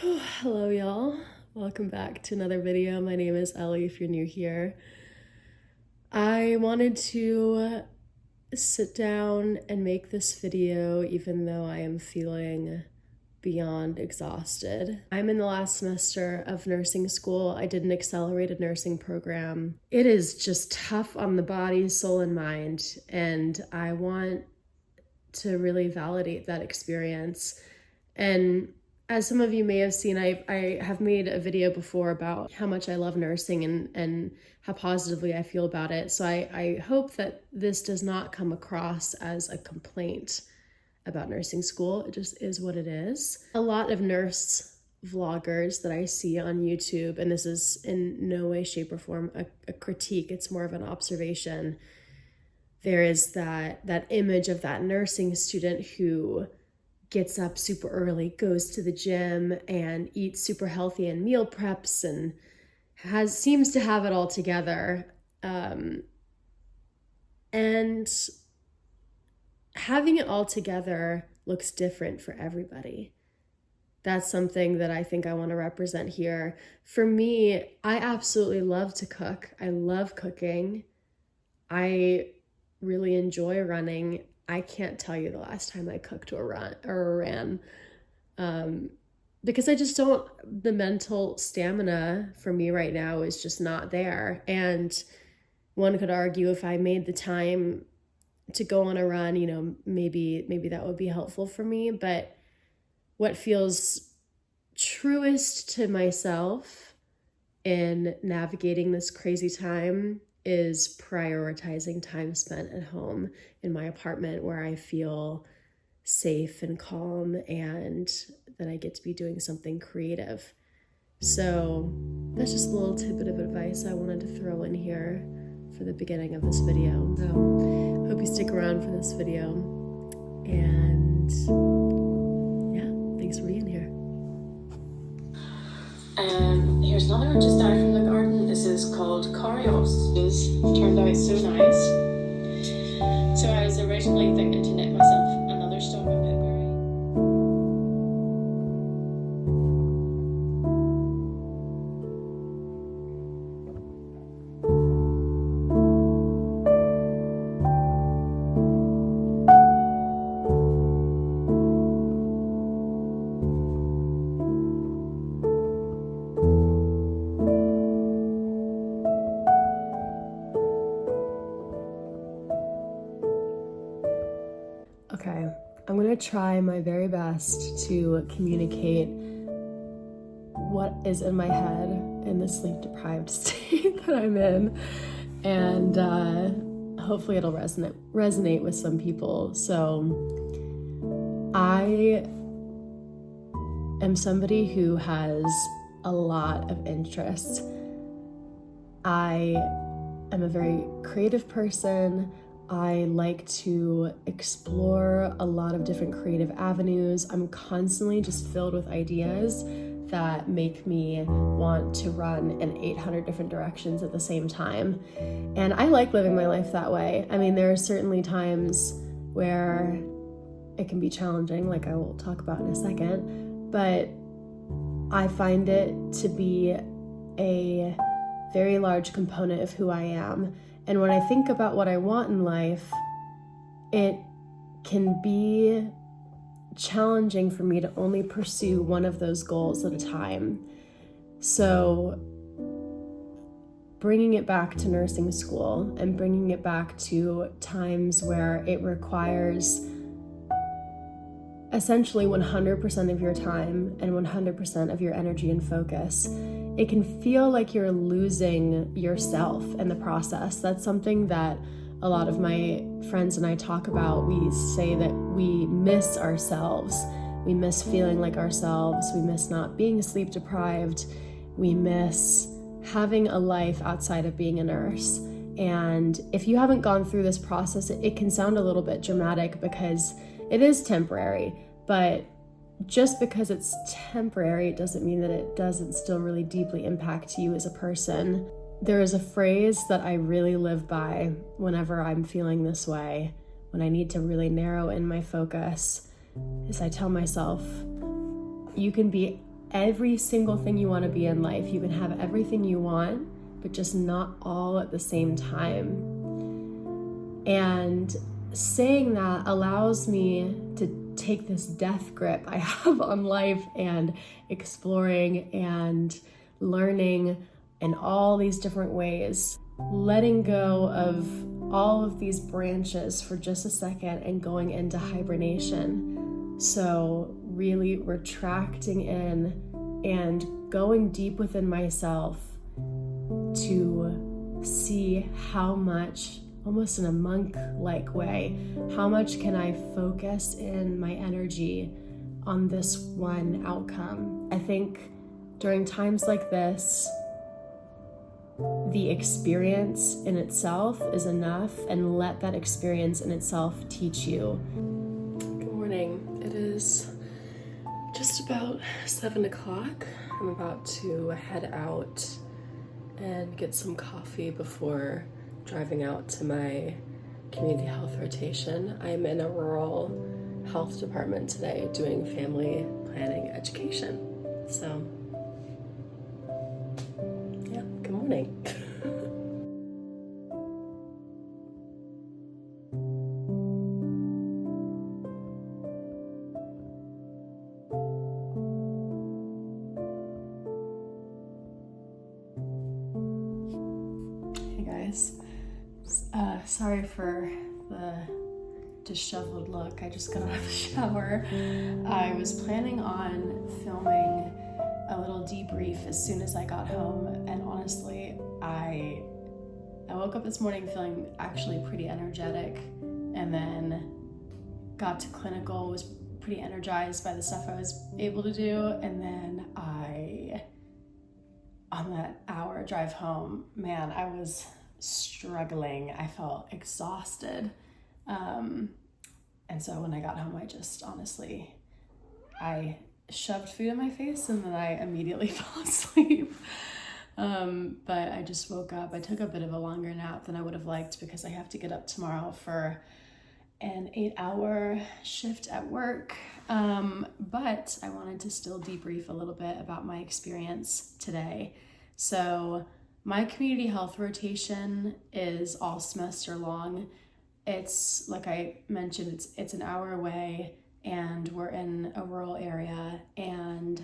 Hello y'all, welcome back to another video. My name is Ellie if you're new here. I wanted to sit down and make this video even though I am feeling beyond exhausted. I'm in the last semester of nursing school. I did an accelerated nursing program. It is just tough on the body, soul, and mind, and I want to really validate that experience. And as some of you may have seen, I have made a video before about how much I love nursing and how positively I feel about it. So I hope that this does not come across as a complaint about nursing school. It just is what it is. A lot of nurse vloggers that I see on YouTube, and this is in no way, shape, or form a critique, it's more of an observation. There is that image of that nursing student who gets up super early, goes to the gym, and eats super healthy and meal preps and seems to have it all together. And having it all together looks different for everybody. That's something that I think I want to represent here. For me, I absolutely love to cook. I love cooking. I really enjoy running. I can't tell you the last time I cooked or ran, because I just don't, the mental stamina for me right now is just not there. And one could argue if I made the time to go on a run, maybe that would be helpful for me. But what feels truest to myself in navigating this crazy time is prioritizing time spent at home in my apartment where I feel safe and calm and that I get to be doing something creative. So that's just a little tidbit of advice I wanted to throw in here for the beginning of this video. So hope you stick around for this video, and yeah, thanks for being here. Here's another one just out from the garden. This is called Corios. It's turned out so nice. So I was originally thinking to knit myself another stone of pepperberry. Okay, I'm gonna try my very best to communicate what is in my head in the sleep-deprived state that I'm in, and hopefully it'll resonate with some people. So I am somebody who has a lot of interests. I am a very creative person. I like to explore a lot of different creative avenues. I'm constantly just filled with ideas that make me want to run in 800 different directions at the same time. And I like living my life that way. I mean, there are certainly times where it can be challenging, like I will talk about in a second, but I find it to be a very large component of who I am. And when I think about what I want in life, it can be challenging for me to only pursue one of those goals at a time. So bringing it back to nursing school and bringing it back to times where it requires essentially 100% of your time and 100% of your energy and focus, it can feel like you're losing yourself in the process. That's something that a lot of my friends and I talk about. We say that we miss ourselves. We miss feeling like ourselves. We miss not being sleep deprived. We miss having a life outside of being a nurse. And if you haven't gone through this process, it can sound a little bit dramatic because it is temporary, but just because it's temporary, it doesn't mean that it doesn't still really deeply impact you as a person. There is a phrase that I really live by whenever I'm feeling this way, when I need to really narrow in my focus, is I tell myself, you can be every single thing you want to be in life. You can have everything you want, but just not all at the same time. And saying that allows me to take this death grip I have on life and exploring and learning in all these different ways, letting go of all of these branches for just a second and going into hibernation. So really retracting in and going deep within myself to see how much, almost in a monk-like way, how much can I focus in my energy on this one outcome. I think during times like this, the experience in itself is enough, and let that experience in itself teach you. Good morning. It is just about 7 o'clock. I'm about to head out and get some coffee before driving out to my community health rotation. I'm in a rural health department today doing family planning education. So, yeah, good morning. Hey guys. Sorry for the disheveled look. I just got out of the shower. I was planning on filming a little debrief as soon as I got home, and honestly, I woke up this morning feeling actually pretty energetic, and then got to clinical, was pretty energized by the stuff I was able to do, and then on that hour drive home, man, I was struggling. I felt exhausted. And so when I got home, I shoved food in my face and then I immediately fell asleep. But I just woke up. I took a bit of a longer nap than I would have liked because I have to get up tomorrow for an 8-hour shift at work. But I wanted to still debrief a little bit about my experience today. So my community health rotation is all semester long. It's, like I mentioned, it's an hour away, and we're in a rural area. And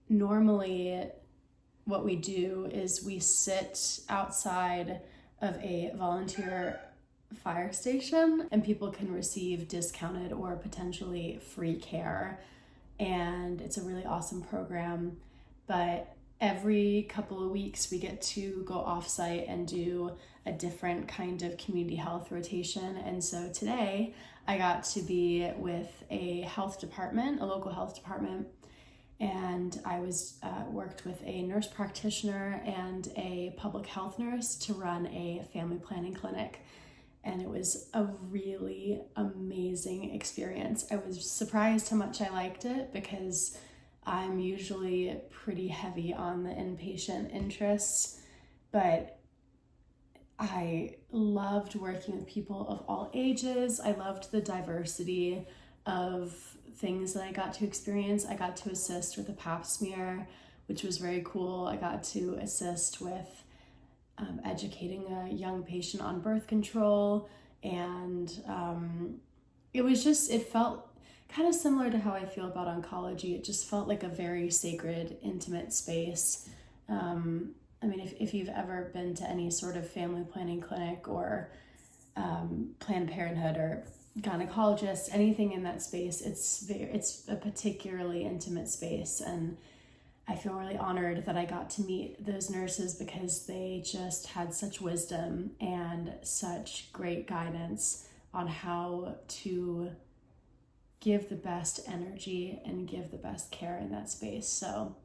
normally what we do is we sit outside of a volunteer fire station, and people can receive discounted or potentially free care. And it's a really awesome program. But every couple of weeks we get to go off-site and do a different kind of community health rotation. And so today I got to be with a health department, a local health department, and I was worked with a nurse practitioner and a public health nurse to run a family planning clinic. And it was a really amazing experience. I was surprised how much I liked it because I'm usually pretty heavy on the inpatient interests, but I loved working with people of all ages. I loved the diversity of things that I got to experience. I got to assist with a pap smear, which was very cool. I got to assist with educating a young patient on birth control, and it felt kind of similar to how I feel about oncology. It just felt like a very sacred, intimate space. I mean, if you've ever been to any sort of family planning clinic or Planned Parenthood or gynecologist, anything in that space, it's a particularly intimate space. And I feel really honored that I got to meet those nurses because they just had such wisdom and such great guidance on how to give the best energy and give the best care in that space. So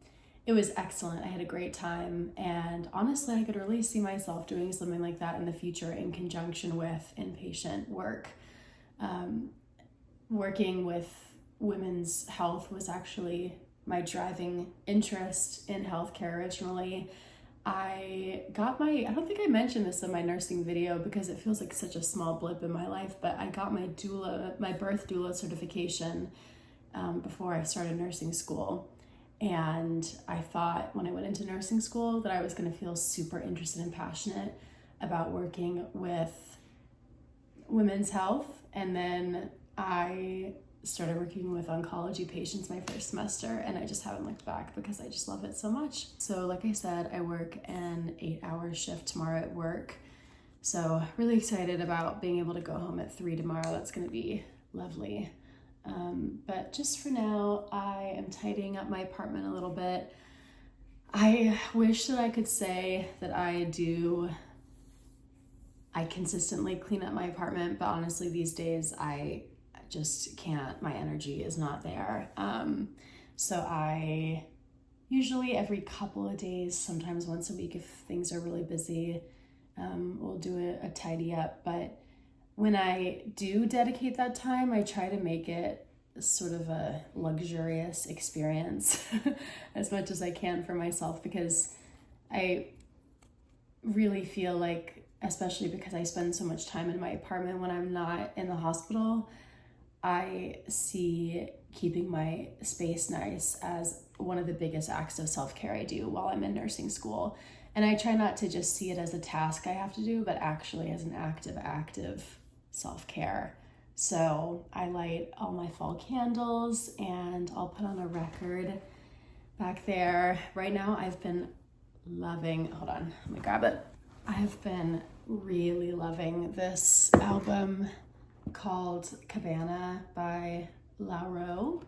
it was excellent. I had a great time, and honestly, I could really see myself doing something like that in the future in conjunction with inpatient work. Working with women's health was actually my driving interest in healthcare originally. I don't think I mentioned this in my nursing video because it feels like such a small blip in my life, but I got my birth doula certification before I started nursing school. And I thought when I went into nursing school that I was going to feel super interested and passionate about working with women's health. And then I started working with oncology patients my first semester, and I just haven't looked back because I just love it so much. So like I said, I work an 8-hour shift tomorrow at work. So really excited about being able to go home at 3 tomorrow. That's going to be lovely. But just for now, I am tidying up my apartment a little bit. I wish that I could say that I consistently clean up my apartment, but honestly these days I just can't. My energy is not there. So I usually every couple of days, sometimes once a week if things are really busy, we'll do a tidy up. But when I do dedicate that time, I try to make it sort of a luxurious experience as much as I can for myself, because I really feel like, especially because I spend so much time in my apartment when I'm not in the hospital, I see keeping my space nice as one of the biggest acts of self-care I do while I'm in nursing school. And I try not to just see it as a task I have to do, but actually as an active self-care. So I light all my fall candles and I'll put on a record back there. Right now I've been loving, hold on, let me grab it. I've been really loving this album called Cabana by Lauro.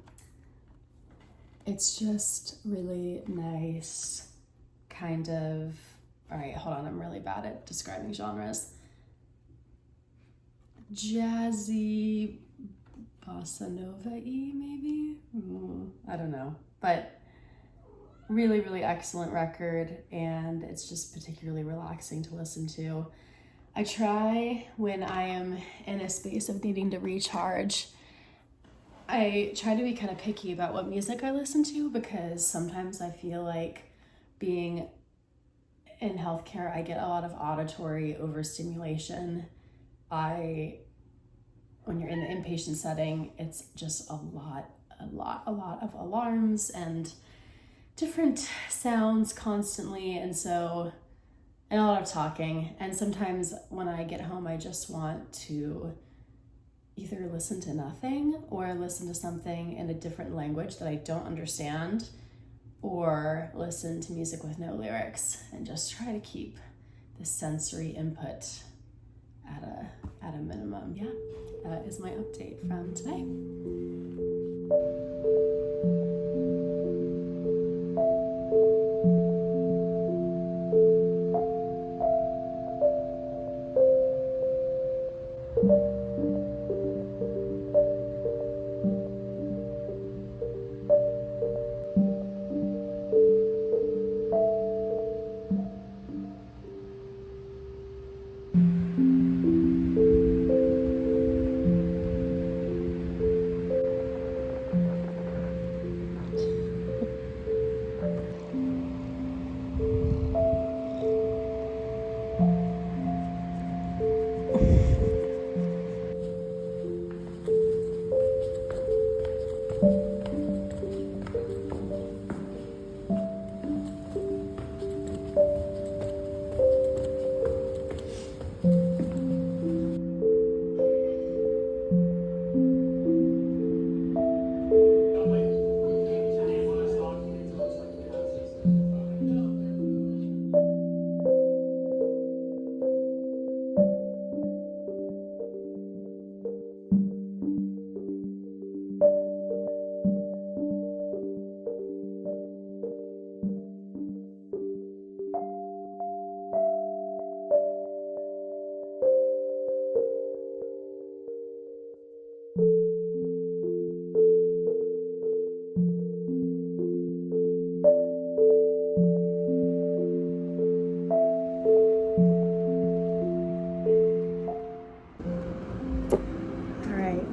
It's just really nice, kind of, all right, hold on, I'm really bad at describing genres. Jazzy bossa nova-y, maybe? I don't know, but really excellent record, and it's just particularly relaxing to listen to. I try, when I am in a space of needing to recharge, I try to be kind of picky about what music I listen to, because sometimes I feel like being in healthcare, I get a lot of auditory overstimulation. When you're in the inpatient setting, it's just a lot of alarms and different sounds constantly, and a lot of talking. And sometimes when I get home, I just want to either listen to nothing or listen to something in a different language that I don't understand, or listen to music with no lyrics and just try to keep the sensory input at a minimum. Yeah, that is my update from today.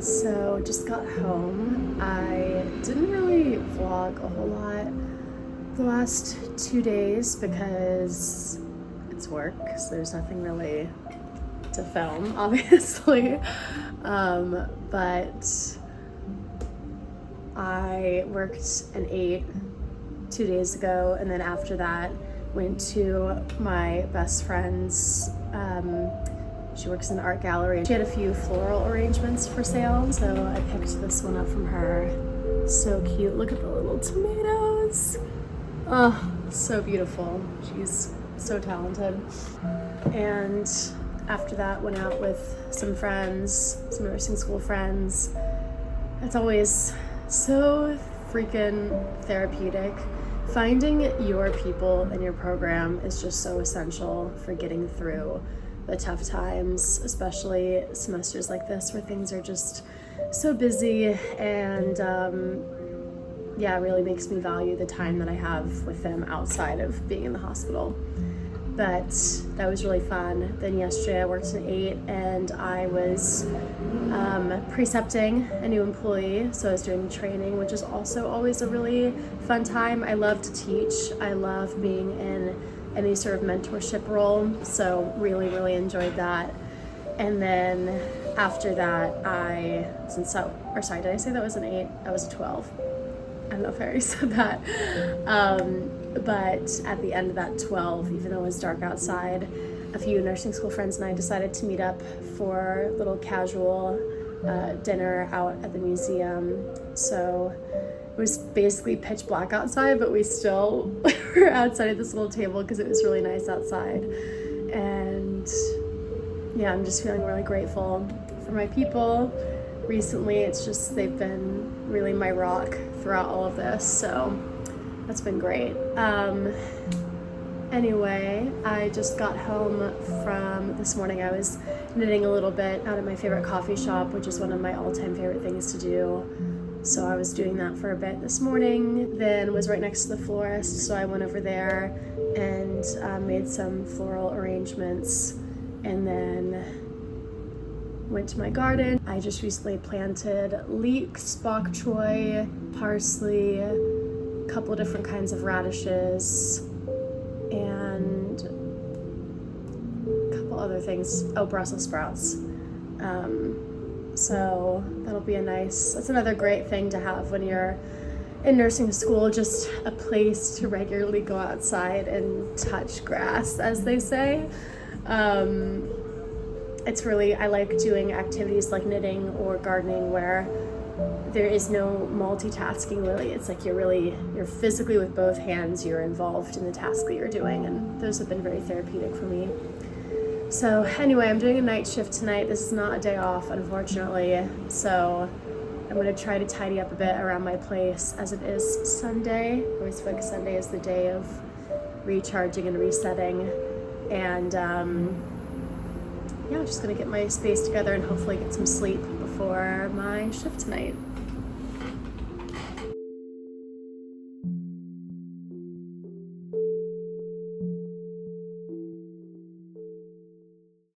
So just got home. I didn't really vlog a whole lot the last 2 days because it's work, so there's nothing really to film, obviously. But I worked an 8 2 days ago, and then after that went to my best friend's. She works in an art gallery. She had a few floral arrangements for sale, so I picked this one up from her. So cute. Look at the little tomatoes. Oh, so beautiful. She's so talented. And after that, went out with some friends, some nursing school friends. It's always so freaking therapeutic. Finding your people in your program is just so essential for getting through the tough times, especially semesters like this where things are just so busy, and yeah, it really makes me value the time that I have with them outside of being in the hospital. But that was really fun. Then yesterday I worked an 8 and I was precepting a new employee, so I was doing training, which is also always a really fun time. I love to teach. I love being in any sort of mentorship role, so really enjoyed that. And then after that did I say that was an 8? That was a 12. I don't know if I already said that. But at the end of that 12, even though it was dark outside, a few nursing school friends and I decided to meet up for a little casual dinner out at the museum. So it was basically pitch black outside, but we still were outside at this little table because it was really nice outside. And yeah, I'm just feeling really grateful for my people. Recently, it's just they've been really my rock throughout all of this, so that's been great. Anyway, I just got home from this morning. I was knitting a little bit out of my favorite coffee shop, which is one of my all-time favorite things to do. So I was doing that for a bit this morning, then was right next to the florist, so I went over there and made some floral arrangements, and then went to my garden. I just recently planted leeks, bok choy, parsley, a couple different kinds of radishes, and a couple other things. Oh, Brussels sprouts. So that'll be that's another great thing to have when you're in nursing school, just a place to regularly go outside and touch grass, as they say. It's really, I like doing activities like knitting or gardening where there is no multitasking really. It's like you're physically with both hands, you're involved in the task that you're doing, and those have been very therapeutic for me. So anyway, I'm doing a night shift tonight. This is not a day off, unfortunately. So I'm gonna try to tidy up a bit around my place as it is Sunday. I always feel like Sunday is the day of recharging and resetting. And yeah, I'm just gonna get my space together and hopefully get some sleep before my shift tonight.